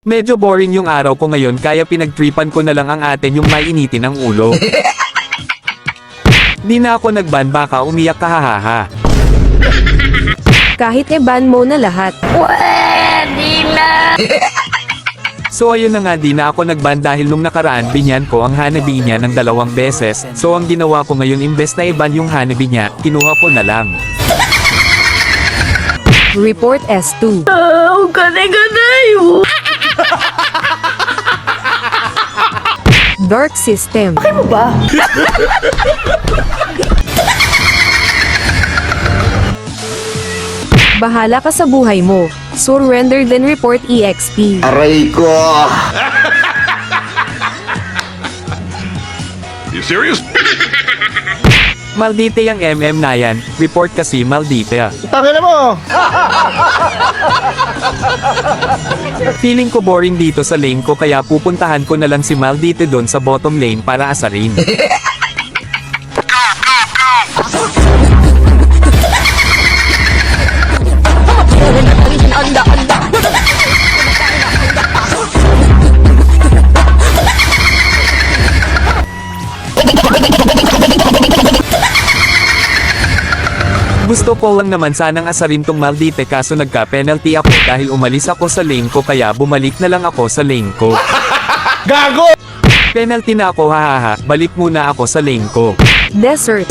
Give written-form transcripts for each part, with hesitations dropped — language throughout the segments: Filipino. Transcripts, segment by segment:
Medyo boring yung araw ko ngayon kaya pinagtripan ko na lang ang atin yung mainitin ng ulo. Di na ako nagban baka umiyak ka hahaha. Kahit e-ban mo na lahat. Pwede na! So ayun na nga di na ako nagban dahil nung nakaraan binyan ko ang Hanabi niya ng 2 beses. So ang ginawa ko ngayon imbes na i-ban yung Hanabi niya, kinuha ko na lang. Report S2. Oh, kanay-kanay! Dark System. Ano ba? Bahala ka sa buhay mo. Surrender then report EXP. Aray ko! You serious? Maldite ang MM na yan, report kasi maldite. Tangina mo! Feeling ko boring dito sa lane ko kaya pupuntahan ko na lang si Maldite doon sa bottom lane para asarin. Gusto ko lang naman sanang asarin tong Maldite kaso nagka-penalty ako dahil umalis ako sa lane ko kaya bumalik na lang ako sa lane ko. Gago! Penalty na ako hahaha, balik muna ako sa lane ko. Desert.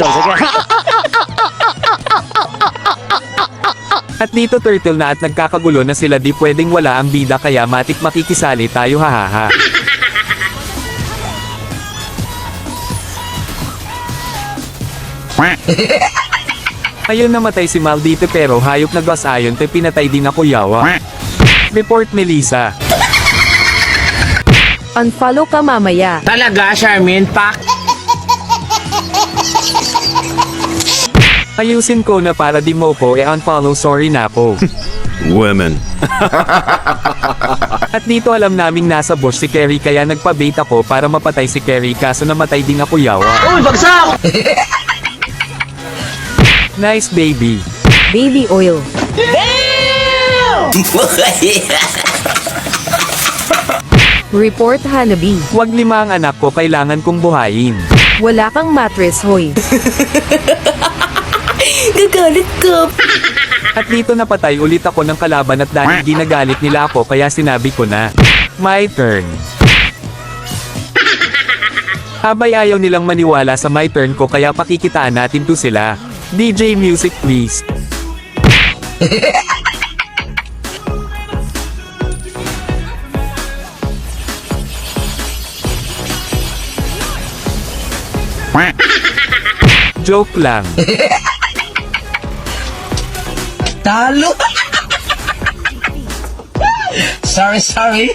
At dito turtle na at nagkakagulo na sila di pwedeng wala ang bida kaya matik makikisali tayo hahaha. Ayun namatay si Maldite pero hayop na gas ayon te pinatay din ako yawa. Report Melissa. Unfollow ka mamaya. Talaga, Charmin? Pak! Ayusin ko na para di mo ko unfollow sorry na po. Women. At dito alam naming nasa bush si Kerry kaya nagpa-bait ako para mapatay si Kerry kaso namatay din ako yawa. Uy, bagsak! Nice baby. Baby oil. Report Hanabi. Wag 5 ang anak ko kailangan kong buhayin. Wala kang mattress hoy. Gagalit ka! At dito napatay ulit ako ng kalaban at dahil ginagalit nila ako kaya sinabi ko na, my turn. Habay ayaw nilang maniwala sa my turn ko kaya pakikitaan natin to sila. DJ music please. Joke lang. Talo! Sorry.